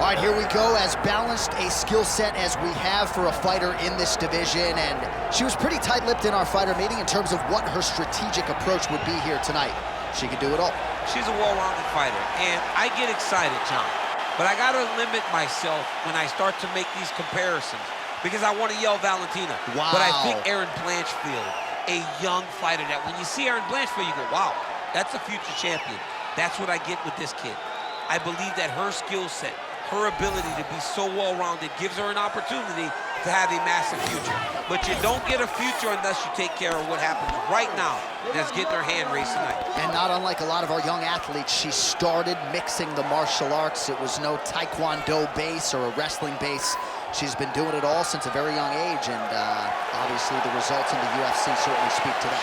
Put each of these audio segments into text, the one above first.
All right, here we go. As balanced a skill set as we have for a fighter in this division, and she was pretty tight-lipped in our fighter meeting in terms of what her strategic approach would be here tonight. She could do it all. She's a well-rounded fighter, and I get excited, John. But I gotta limit myself when I start to make these comparisons because I want to yell Valentina. Wow. But I think Erin Blanchfield, a young fighter that when you see Erin Blanchfield, you go, wow, that's a future champion. That's what I get with this kid. I believe that her skill set, her ability to be so well-rounded gives her an opportunity to have a massive future. But you don't get a future unless you take care of what happens right now that's getting her hand raised tonight. And not unlike a lot of our young athletes, she started mixing the martial arts. It was no Taekwondo base or a wrestling base. She's been doing it all since a very young age, and obviously the results in the UFC certainly speak to that.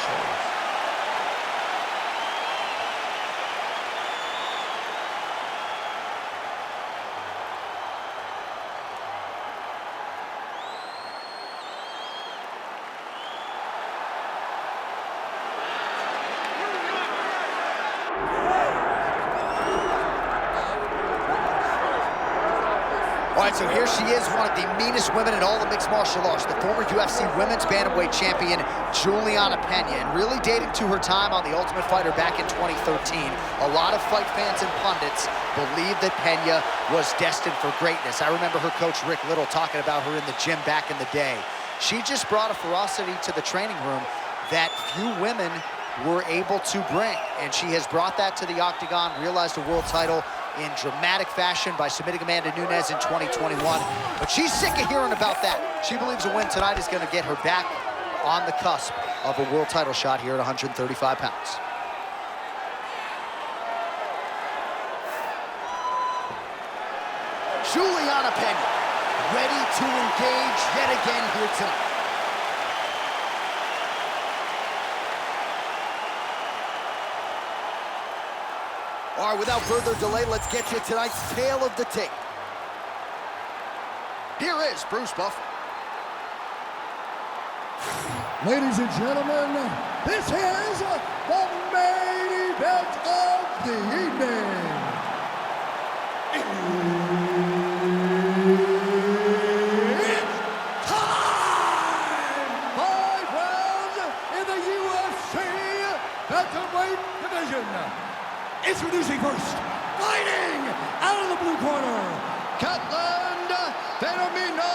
All right, so here she is, one of the meanest women in all of mixed martial arts, the former UFC women's bantamweight champion, Julianna Pena, and really dating to her time on The Ultimate Fighter back in 2013. A lot of fight fans and pundits believed that Pena was destined for greatness. I remember her coach, Rick Little, talking about her in the gym back in the day. She just brought a ferocity to the training room that few women were able to bring, and she has brought that to the octagon, realized a world title in dramatic fashion by submitting Amanda Nunes in 2021. But she's sick of hearing about that. She believes a win tonight is going to get her back on the cusp of a world title shot here at 135 pounds. Julianna Pena, ready to engage yet again here tonight. All right, without further delay, let's get you tonight's tale of the tape. Here is Bruce Buffer. Ladies and gentlemen, this is the main event of the evening. It's time! 5 rounds in the UFC bantamweight division. Introducing first, fighting out of the blue corner, Ketlen, Vieira.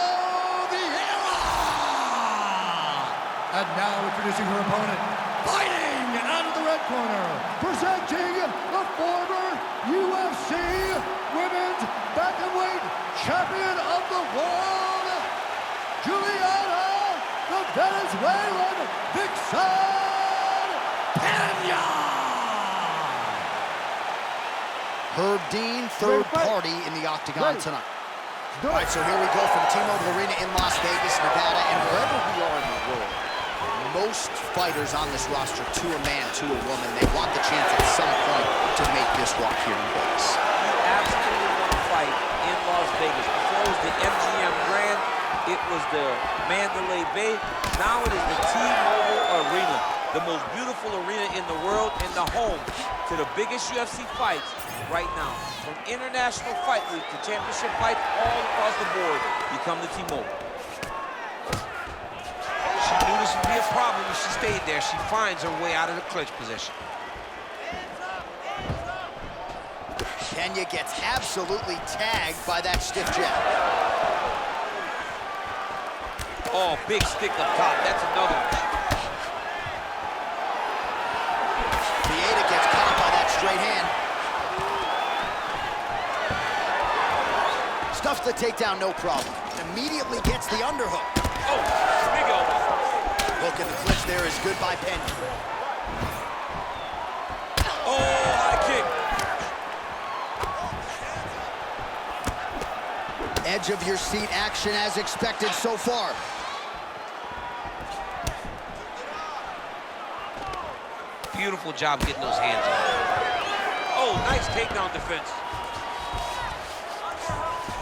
And now introducing her opponent, fighting out of the red corner, presenting the former UFC Women's Bantamweight Champion of the World, Julianna, the Venezuelan Vixen Pena. Herb Dean, third party in the octagon tonight. All right, so here we go from T-Mobile Arena in Las Vegas, Nevada, and wherever we are in the world, most fighters on this roster, to a man, to a woman, they want the chance at some point to make this walk here in Vegas. You absolutely want to fight in Las Vegas. Before it was the MGM Grand, it was the Mandalay Bay. Now it is the T-Mobile Arena, the most beautiful arena in the world and the home to the biggest UFC fights right now. From International Fight Week to championship fights all across the board, you come to T-Mobile. She knew this would be a problem if she stayed there. She finds her way out of the clinch position. Pena gets absolutely tagged by that stiff jab. Oh, big stick up top. That's another one. Vieira gets caught by that straight hand. Stuffs the takedown, no problem. Immediately gets the underhook. Oh, big elbow. Hook in the clinch there is good by Pena. Oh, high kick. Edge of your seat action as expected so far. Beautiful job getting those hands on. Oh, nice takedown defense.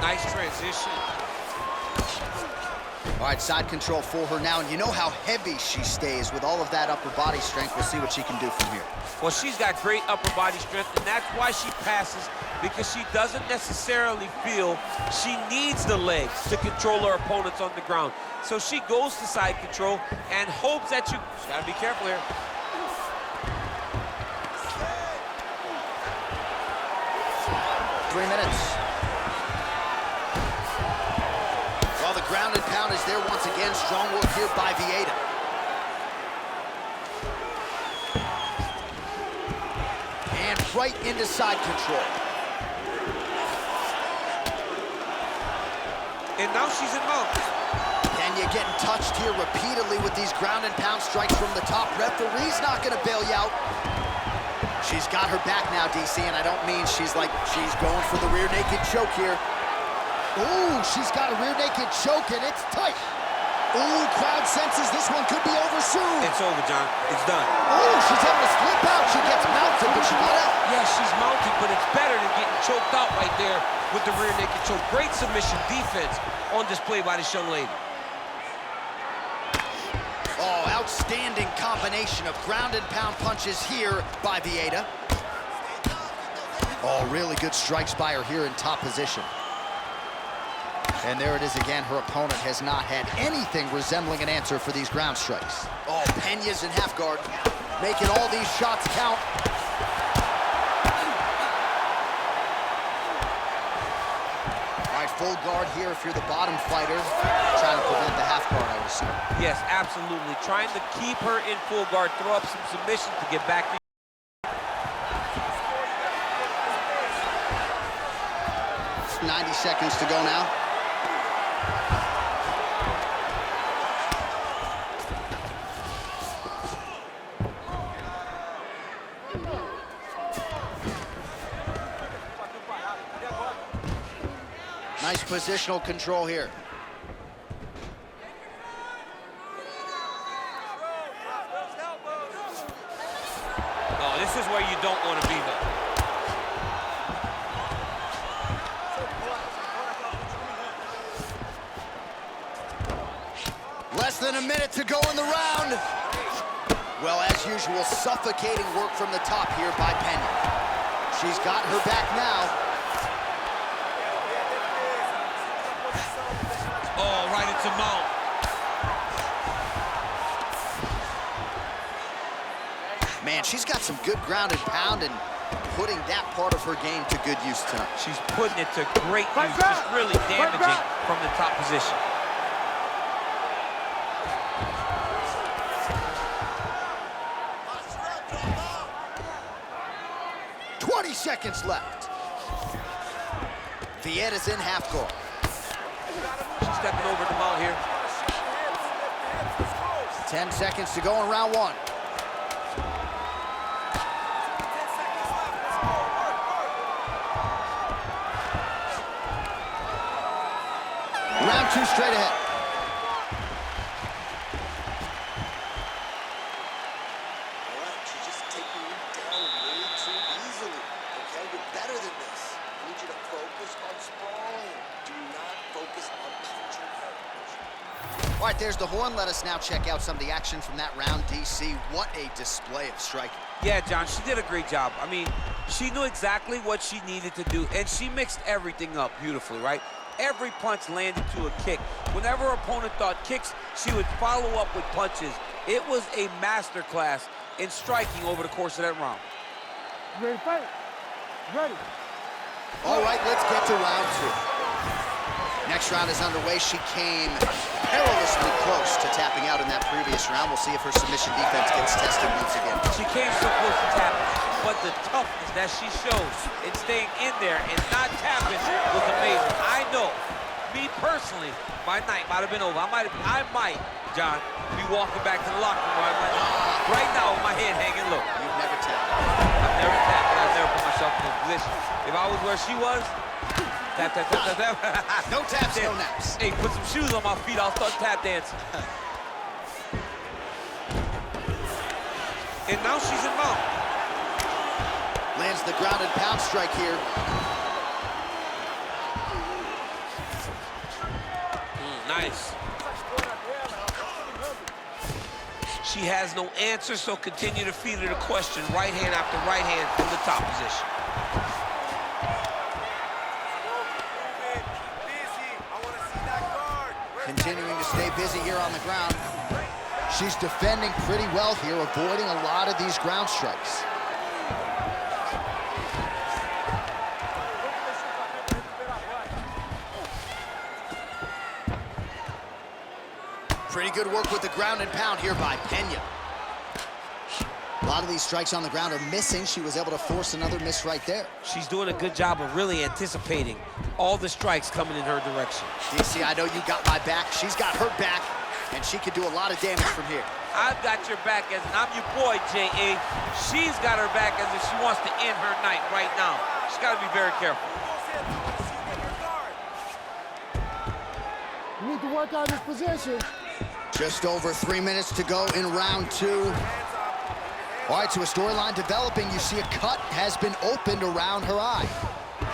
Nice transition. All right, side control for her now, and you know how heavy she stays with all of that upper body strength. We'll see what she can do from here. Well, she's got great upper body strength, and that's why she passes because she doesn't necessarily feel she needs the legs to control her opponents on the ground. So she goes to side control and hopes that you gotta be careful here. 3 minutes. Well, the ground and pound is there once again. Strong work here by Vieira. And right into side control. And now she's in mount. Pena getting touched here repeatedly with these ground and pound strikes from the top. Referee's not gonna bail you out. She's got her back now, DC, and I don't mean she's going for the rear naked choke here. Ooh, she's got a rear naked choke, and it's tight. Ooh, crowd senses this one could be over soon. It's over, John. It's done. Ooh, she's able to slip out. She gets mounted, but she got out. Yeah, she's mounted, but it's better than getting choked out right there with the rear naked choke. Great submission defense on display by this young lady. Oh, outstanding combination of ground and pound punches here by Vieira. Oh, really good strikes by her here in top position. And there it is again. Her opponent has not had anything resembling an answer for these ground strikes. Oh, Pena's in half guard, making all these shots count. All right, full guard here if you're the bottom fighter. Trying to prevent the half guard, I would assume. Yes, absolutely. Trying to keep her in full guard, throw up some submissions to get back to 90 seconds to go now. Nice positional control here. Oh, this is where you don't want to be, though. Less than a minute to go in the round. Well, as usual, suffocating work from the top here by Pena. She's got her back now. Oh, right into mount. Man, she's got some good ground and pound and putting that part of her game to good use tonight. She's putting it to great use, just really damaging from the top position. Seconds left. Vieira's in half guard. She's stepping over the mount here. 10 seconds to go in round one. Round two straight ahead. All right, there's the horn. Let us now check out some of the action from that round, DC. What a display of striking. Yeah, John, she did a great job. I mean, she knew exactly what she needed to do, and she mixed everything up beautifully, right? Every punch landed to a kick. Whenever her opponent thought kicks, she would follow up with punches. It was a masterclass in striking over the course of that round. You ready to fight? Ready. All right, let's get to round two. Next round is underway. She came perilously close to tapping out in that previous round. We'll see if her submission defense gets tested once again. She came so close to tapping, but the toughness that she shows in staying in there and not tapping was amazing. I know, me personally, my night might have been over. I might, John, be walking back to the locker room right now with my head hanging low. You've never tapped. I've never tapped, and I've never put myself in this position. If I was where she was, tap, tap, tap, tap, tap. No taps, no naps. Hey, put some shoes on my feet, I'll start tap dancing. And now she's in mount. Lands the ground and pound strike here. Nice. She has no answer, so continue to feed her the question. Right hand after right hand from the top position. Continuing to stay busy here on the ground. She's defending pretty well here, avoiding a lot of these ground strikes. Pretty good work with the ground and pound here by Pena. A lot of these strikes on the ground are missing. She was able to force another miss right there. She's doing a good job of really anticipating all the strikes coming in her direction. DC, I know you got my back. She's got her back, and she can do a lot of damage from here. I've got your back as I'm your boy, J.A. She's got her back as if she wants to end her night right now. She's got to be very careful. You need to work on this position. Just over 3 minutes to go in round 2. All right, so a storyline developing. You see a cut has been opened around her eye.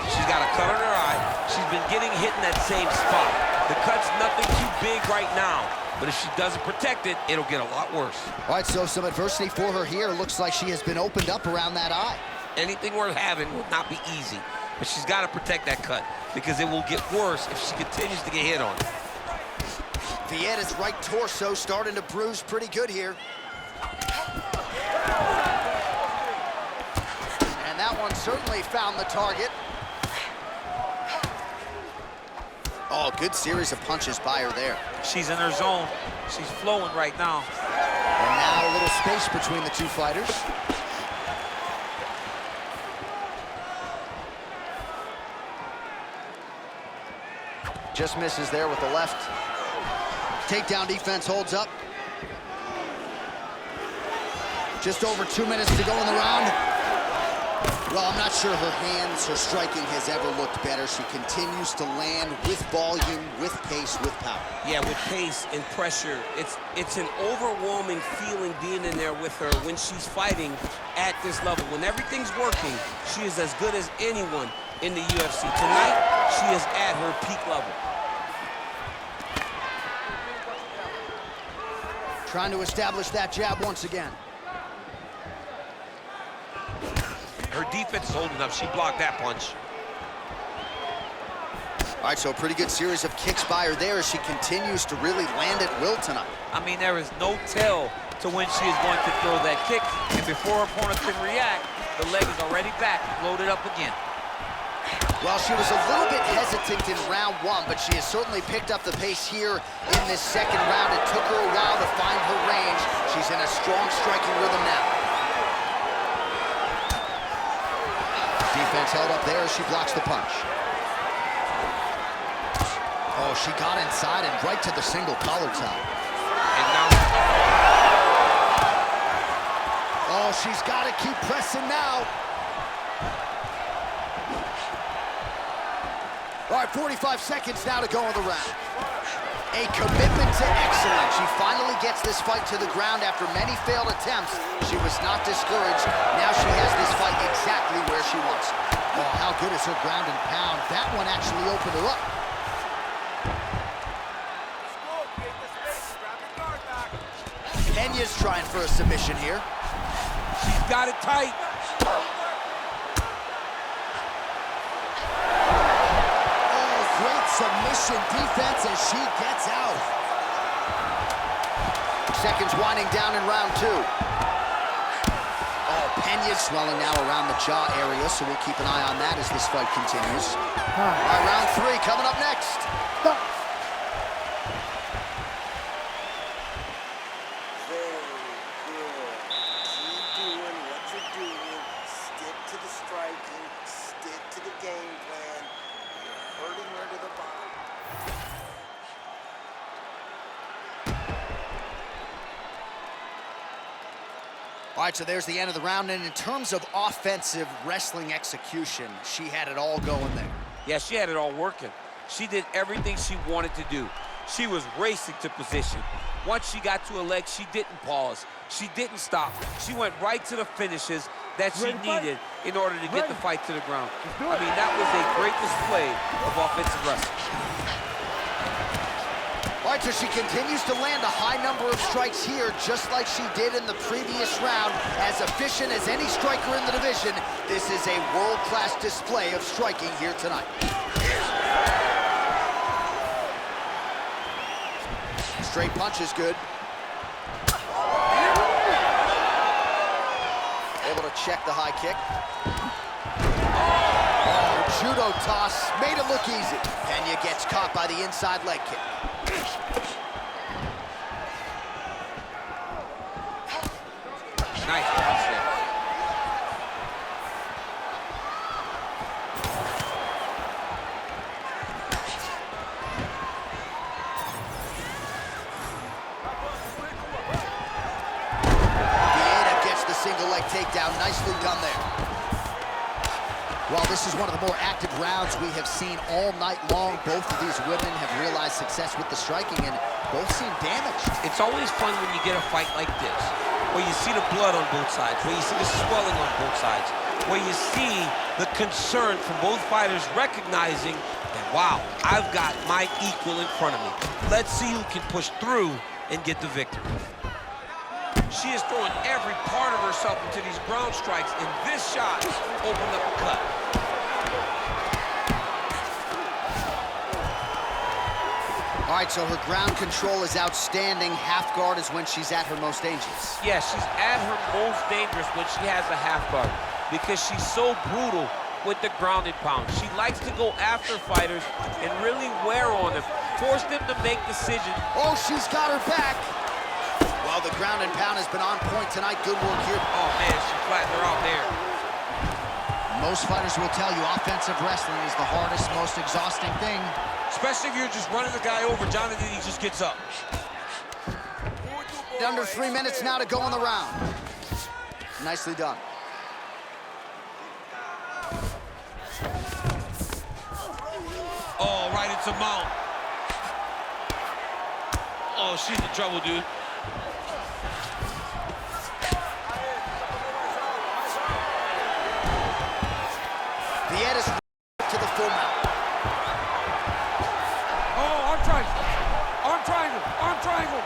She's got a cut on her eye. She's been getting hit in that same spot. The cut's nothing too big right now, but if she doesn't protect it, it'll get a lot worse. All right, so some adversity for her here. Looks like she has been opened up around that eye. Anything worth having will not be easy, but she's got to protect that cut because it will get worse if she continues to get hit on. Vieira's right torso starting to bruise pretty good here. And that one certainly found the target. Oh, good series of punches by her there. She's in her zone. She's flowing right now. And now a little space between the two fighters. Just misses there with the left. Takedown defense holds up. Just over 2 minutes to go in the round. Well, I'm not sure her hands, her striking has ever looked better. She continues to land with volume, with pace, with power. Yeah, with pace and pressure. It's an overwhelming feeling being in there with her when she's fighting at this level. When everything's working, she is as good as anyone in the UFC. Tonight, she is at her peak level. Trying to establish that jab once again. Her defense is holding up. She blocked that punch. All right, so a pretty good series of kicks by her there as she continues to really land at will tonight. I mean, there is no tell to when she is going to throw that kick. And before her opponent can react, the leg is already back, loaded up again. Well, she was a little bit hesitant in round 1, but she has certainly picked up the pace here in this second round. It took her a while to find her range. She's in a strong striking rhythm now. Defense held up there as she blocks the punch. Oh, she got inside and right to the single collar tie. And now... Oh, she's got to keep pressing now. All right, 45 seconds now to go in the round. A commitment to excellence. She finally gets this fight to the ground after many failed attempts. She was not discouraged. Now she has this fight exactly where she wants it. Oh, how good is her ground and pound. That one actually opened her up. Pena's trying for a submission here. She's got it tight. Submission defense as she gets out. Seconds winding down in round 2. Oh, Pena's swelling now around the jaw area, so we'll keep an eye on that as this fight continues. All right, round 3 coming up next. Very good. Keep doing what you're doing. Stick to the striking. Stick to the game plan. Hurting her to the bottom. All right, so there's the end of the round, and in terms of offensive wrestling execution, she had it all going there. Yeah, she had it all working. She did everything she wanted to do. She was racing to position. Once she got to a leg, she didn't pause. She didn't stop. She went right to the finishes that she needed in order to get the fight to the ground. I mean, that was a great display of offensive wrestling. All right, so she continues to land a high number of strikes here, just like she did in the previous round. As efficient as any striker in the division, this is a world-class display of striking here tonight. Straight punch is good. Able to check the high kick. Oh, judo toss, made it look easy. Pena gets caught by the inside leg kick. Nice punch there. Vieira gets the single leg takedown. Nicely done there. Well, this is one of the more active rounds we have seen all night long. Both of these women have realized success with the striking, and both seem damaged. It's always fun when you get a fight like this, where you see the blood on both sides, where you see the swelling on both sides, where you see the concern from both fighters recognizing that, wow, I've got my equal in front of me. Let's see who can push through and get the victory. She is throwing every part of herself into these ground strikes, and this shot opened up a cut. All right, so her ground control is outstanding. Half guard is when she's at her most dangerous. Yeah, she's at her most dangerous when she has a half guard because she's so brutal with the ground and pound. She likes to go after fighters and really wear on them, force them to make decisions. Oh, she's got her back. Well, the ground and pound has been on point tonight. Good work here. Oh, man, she flattened her out there. Most fighters will tell you offensive wrestling is the hardest, most exhausting thing. Especially if you're just running the guy over, Jonathan, he just gets up. Under 3 minutes now to go in the round. Nicely done. Oh, right into mount. Oh, she's in trouble, dude. Vieira's to the full mount. Oh, arm triangle. Arm triangle. Arm triangle.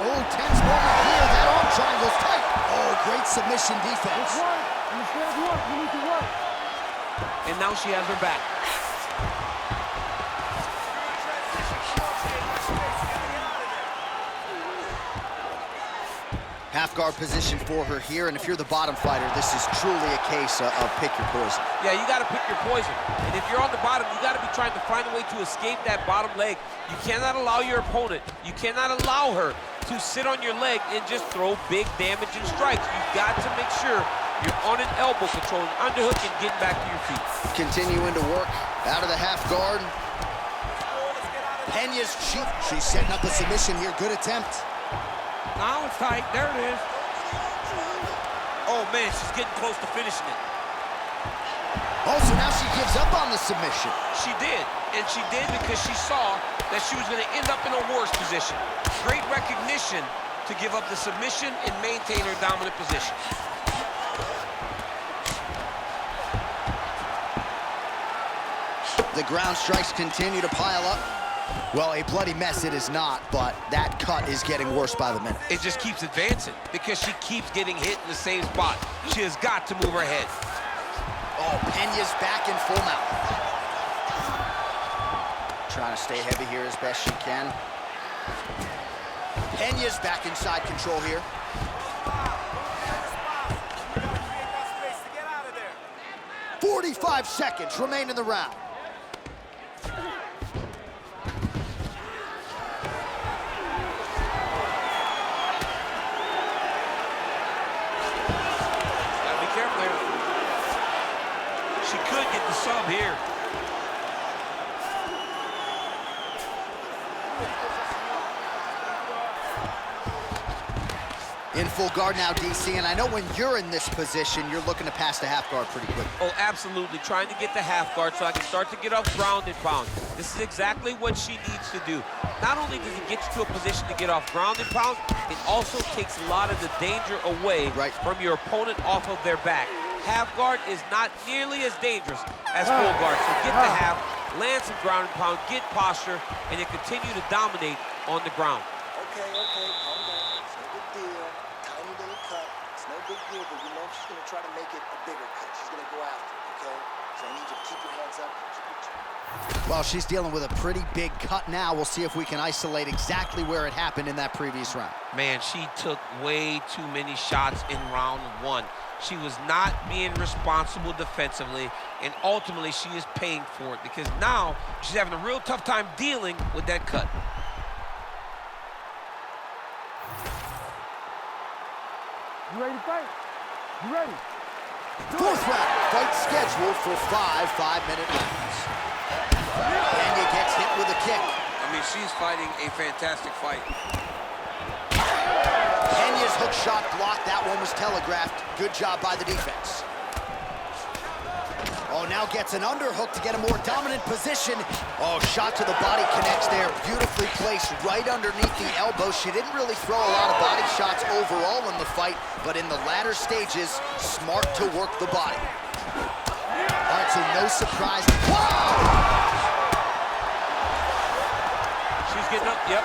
Oh, tense moment here. That arm triangle's tight. Oh, great submission defense. It's work. You still work. You need to work. And now she has her back. Half guard position for her here, and if you're the bottom fighter, this is truly a case of pick your poison. Yeah, you got to pick your poison. And if you're on the bottom, you got to be trying to find a way to escape that bottom leg. You cannot allow your opponent, you cannot allow her to sit on your leg and just throw big damaging strikes. You've got to make sure you're on an elbow, controlling underhook and getting back to your feet. Continuing to work out of the half guard. Pena's cheek. She's setting up a submission here. Good attempt. Now it's tight. There it is. Oh, man, she's getting close to finishing it. Oh, so now she gives up on the submission. She did, and she did because she saw that she was going to end up in a worse position. Great recognition to give up the submission and maintain her dominant position. The ground strikes continue to pile up. Well, a bloody mess it is not, but that cut is getting worse by the minute. It just keeps advancing because she keeps getting hit in the same spot. She has got to move her head. Oh, Pena's back in full mount. Trying to stay heavy here as best she can. Pena's back inside control here. Get 45 seconds remain in the round. Gotta be careful there. She could get the sub here. In full guard now, DC, and I know when you're in this position, you're looking to pass the half guard pretty quick. Oh, absolutely. Trying to get the half guard so I can start to get off ground and pound. This is exactly what she needs to do. Not only does it get you to a position to get off ground and pound, it also takes a lot of the danger away from your opponent off of their back. Half guard is not nearly as dangerous as full guard. So get the half, land some ground and pound, get posture, and then continue to dominate on the ground. Okay, calm down. It's no big deal. Tiny little cut. It's no big deal, but you know she's going to try to make it a bigger cut. She's going to go after it, okay? So I need you to keep your hands up. Keep your chin. Well, she's dealing with a pretty big cut now. We'll see if we can isolate exactly where it happened in that previous round. Man, she took way too many shots in round one. She was not being responsible defensively, and ultimately she is paying for it because now she's having a real tough time dealing with that cut. You ready to fight? You ready? Fourth round, fight scheduled for 5 5-minute rounds. Pena gets hit with a kick. I mean, she's fighting a fantastic fight. Pena's hook shot blocked. That one was telegraphed. Good job by the defense. Oh, now gets an underhook to get a more dominant position. Oh, shot to the body connects there. Beautifully placed right underneath the elbow. She didn't really throw a lot of body shots overall in the fight, but in the latter stages, smart to work the body. All right, so no surprise. Wow! She's getting up, yep.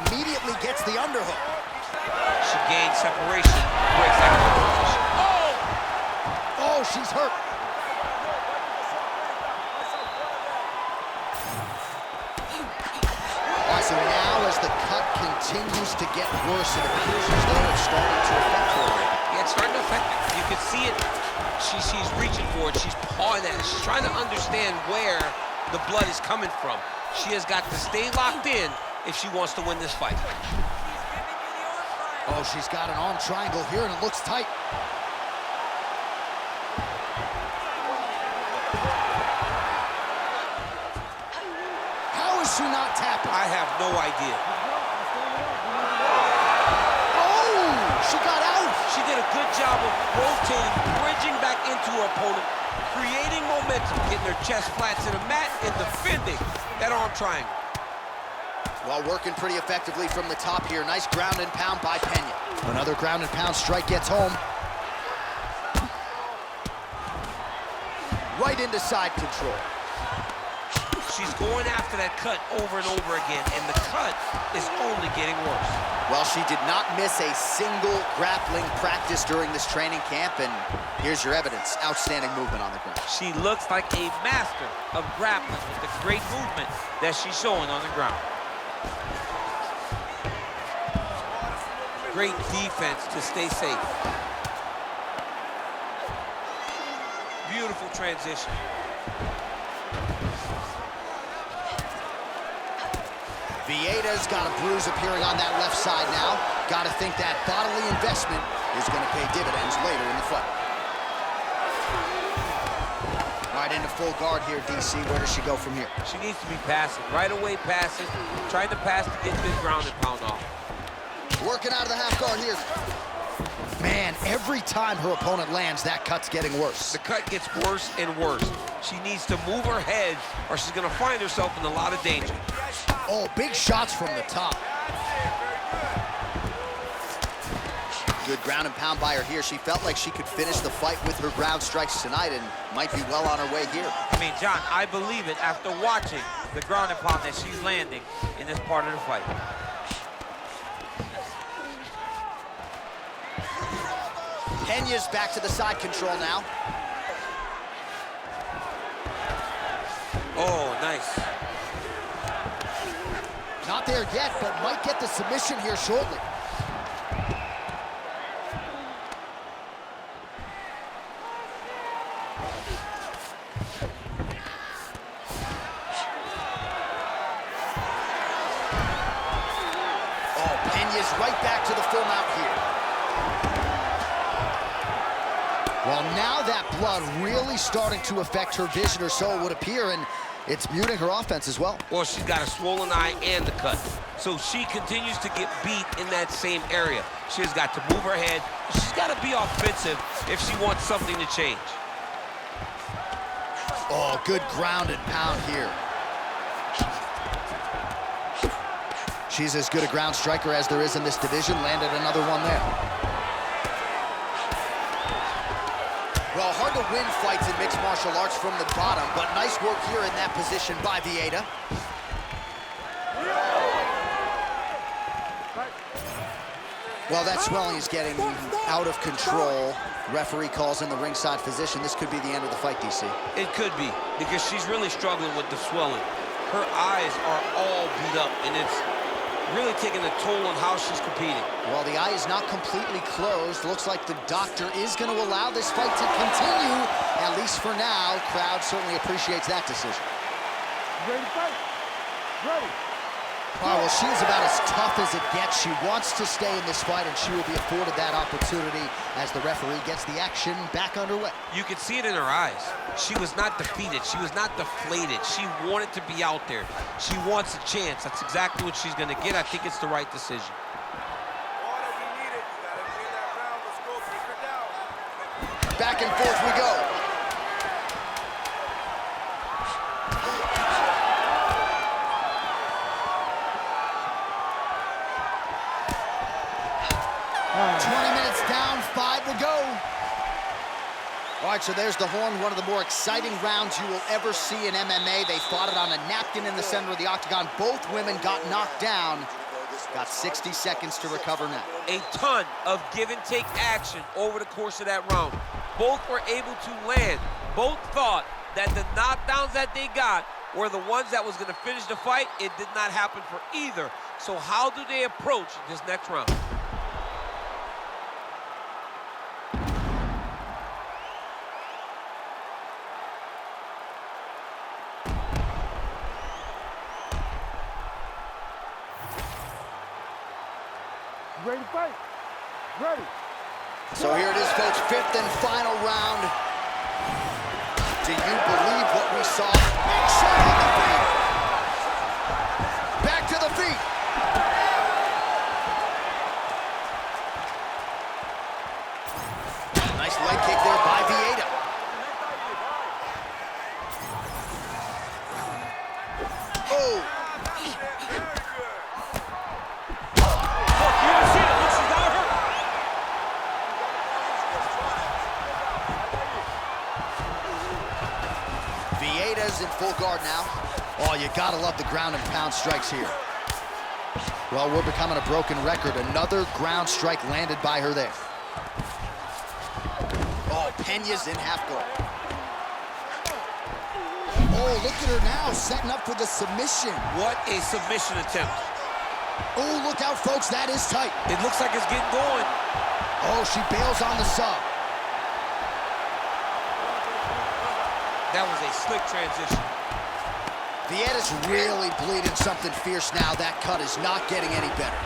Immediately gets the underhook. She gained separation, breaks that position. Oh, she's hurt. All right, so now as the cut continues to get worse, it appears as though it's starting to affect her. Yeah, it's starting to affect her. You can see it. She's reaching for it. She's pawing at it. She's trying to understand where the blood is coming from. She has got to stay locked in if she wants to win this fight. Oh, she's got an arm triangle here, and it looks tight. How is she not tapping? I have no idea. Oh, she got out. She did a good job of rotating, bridging back into her opponent, creating momentum, getting her chest flat to the mat, and defending that arm triangle. Well, working pretty effectively from the top here. Nice ground and pound by Pena. Another ground and pound strike gets home. Right into side control. She's going after that cut over and over again, and the cut is only getting worse. Well, she did not miss a single grappling practice during this training camp, and here's your evidence. Outstanding movement on the ground. She looks like a master of grappling with the great movement that she's showing on the ground. Great defense to stay safe. Beautiful transition. Vieira's got a bruise appearing on that left side now. Got to think that bodily investment is going to pay dividends later in the fight. Right into full guard here, DC. Where does she go from here? She needs to be passing. Right away passing. Trying to pass to get this ground and pound off. Working out of the half guard here. Man, every time her opponent lands, that cut's getting worse. The cut gets worse and worse. She needs to move her head or she's going to find herself in a lot of danger. Oh, big shots from the top. Good ground and pound by her here. She felt like she could finish the fight with her ground strikes tonight and might be well on her way here. I mean, John, I believe it after watching the ground and pound that she's landing in this part of the fight. Pena's back to the side control now. Oh, nice. Not there yet, but might get the submission here shortly. Oh, Pena's right back to the full mount here. Well, now that blood really starting to affect her vision, or so it would appear, and it's muting her offense as well. Well, she's got a swollen eye and the cut. So she continues to get beat in that same area. She's got to move her head. She's got to be offensive if she wants something to change. Oh, good ground and pound here. She's as good a ground striker as there is in this division. Landed another one there. Well, hard to win fights in mixed martial arts from the bottom, but nice work here in that position by Vieira. Well, that swelling is getting out of control. Referee calls in the ringside physician. This could be the end of the fight, DC. It could be, because she's really struggling with the swelling. Her eyes are all beat up, and it's really taking a toll on how she's competing. Well, the eye is not completely closed. Looks like the doctor is going to allow this fight to continue, at least for now. Crowd certainly appreciates that decision. Ready to fight? Ready. All right, well, she is about as tough as it gets. She wants to stay in this fight, and she will be afforded that opportunity as the referee gets the action back underway. You could see it in her eyes. She was not defeated. She was not deflated. She wanted to be out there. She wants a chance. That's exactly what she's going to get. I think it's the right decision. Back and forth we go. All right, so there's the horn, one of the more exciting rounds you will ever see in MMA. They fought it on a napkin in the center of the octagon. Both women got knocked down. Got 60 seconds to recover now. A ton of give and take action over the course of that round. Both were able to land. Both thought that the knockdowns that they got were the ones that was going to finish the fight. It did not happen for either. So how do they approach this next round? Ready to fight? Ready. So here it is, folks, fifth and final round. Do you believe what we saw? Big shot on the feet. Back to the feet. Nice leg kick there by Vieira. Oh. Vieira's in full guard now. Oh, you gotta love the ground and pound strikes here. Well, we're becoming a broken record. Another ground strike landed by her there. Oh, Pena's in half guard. Oh, look at her now, setting up for the submission. What a submission attempt. Oh, look out, folks, that is tight. It looks like it's getting going. Oh, she bails on the sub. That was a slick transition. Vieira's really bleeding something fierce now. That cut is not getting any better.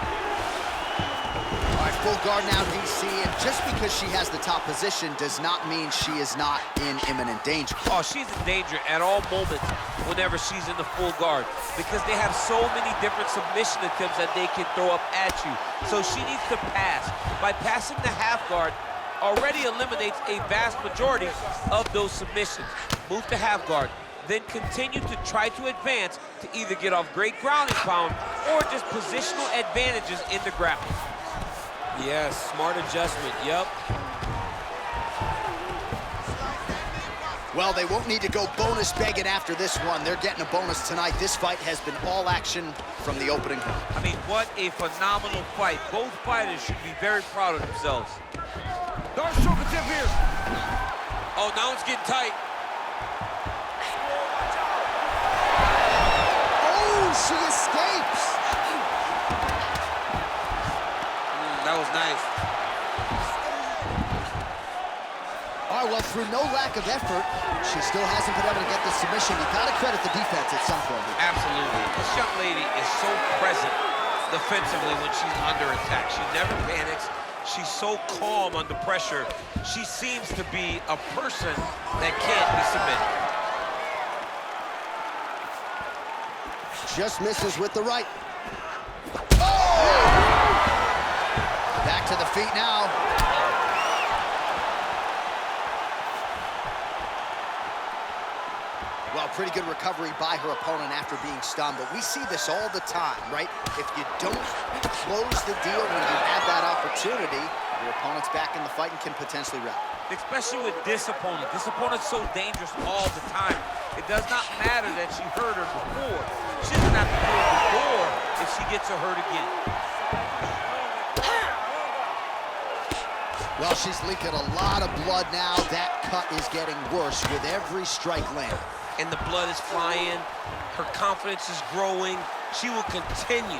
All right, full guard now, DC, and just because she has the top position does not mean she is not in imminent danger. Oh, she's in danger at all moments whenever she's in the full guard, because they have so many different submission attempts that they can throw up at you. So she needs to pass. By passing the half guard, already eliminates a vast majority of those submissions. Move to half guard, then continue to try to advance to either get off great ground and pound or just positional advantages in the grappling. Yes, smart adjustment, yep. Well, they won't need to go bonus begging after this one. They're getting a bonus tonight. This fight has been all action from the opening. I mean, what a phenomenal fight. Both fighters should be very proud of themselves. Dark stroke attempt here. Oh, now it's getting tight. She escapes. That was nice. All right, well, through no lack of effort, she still hasn't been able to get the submission. You got to credit the defense at some point. Absolutely. This young lady is so present defensively when she's under attack. She never panics. She's so calm under pressure. She seems to be a person that can't be submitted. Just misses with the right. Oh! Back to the feet now. Well, pretty good recovery by her opponent after being stunned, but we see this all the time, right? If you don't close the deal when you have that opportunity, your opponent's back in the fight and can potentially wrap. Especially with this opponent. This opponent's so dangerous all the time. It does not matter that she hurt her before. She doesn't have to do it before if she gets her hurt again. Well, she's leaking a lot of blood now. That cut is getting worse with every strike land. And the blood is flying. Her confidence is growing. She will continue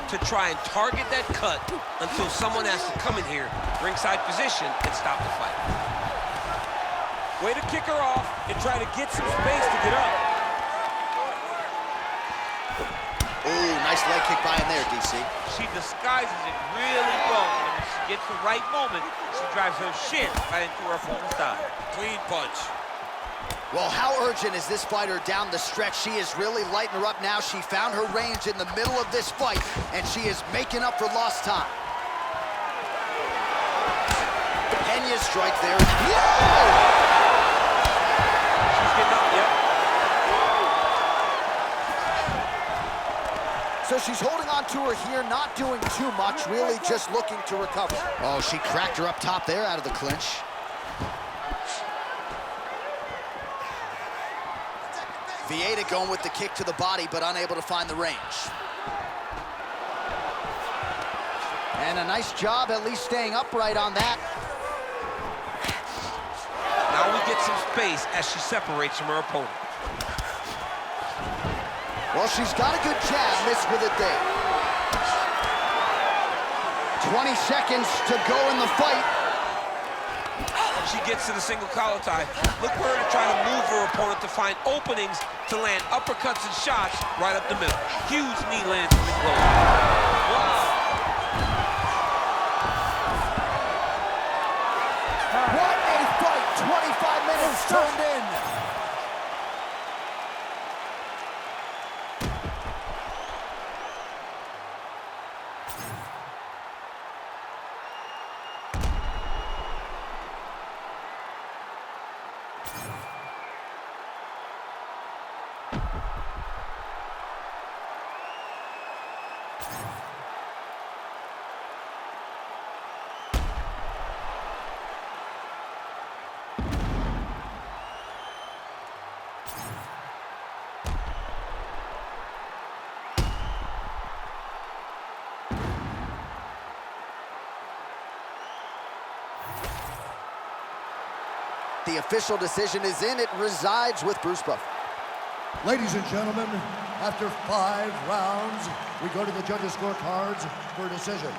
to try and target that cut until someone has to come in here, ringside position, and stop the fight. Way to kick her off and try to get some space to get up. Ooh, nice leg kick by him there, DC. She disguises it really well. When she gets the right moment, she drives her shin right into her opponent's thigh. Clean punch. Well, how urgent is this fighter down the stretch? She is really lighting her up now. She found her range in the middle of this fight, and she is making up for lost time. Pena's strike there. Whoa! She's getting up, yep. So she's holding on to her here, not doing too much, really just looking to recover. Oh, she cracked her up top there out of the clinch. Vieira going with the kick to the body, but unable to find the range. And a nice job at least staying upright on that. Now we get some space as she separates from her opponent. Well, she's got a good jab, missed with it there. 20 seconds to go in the fight. She gets to the single collar tie. Look for her to try to move her opponent to find openings to land uppercuts and shots right up the middle. Huge knee lands from the close. Wow. What a fight! 25 minutes turned in. The official decision is in. It resides with Bruce Buffer. Ladies and gentlemen, after 5 rounds, we go to the judges' scorecards for a decision.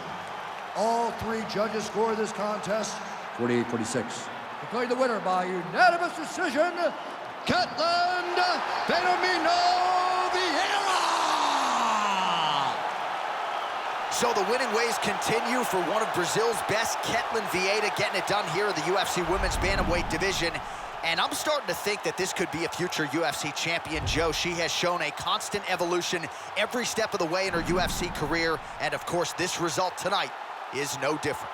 All 3 judges score this contest 48-46. Declared the winner by unanimous decision, Ketlen Vieira. So the winning ways continue for one of Brazil's best, Ketlen Vieira, getting it done here in the UFC Women's Bantamweight division. And I'm starting to think that this could be a future UFC champion, Joe. She has shown a constant evolution every step of the way in her UFC career. And of course, this result tonight is no different.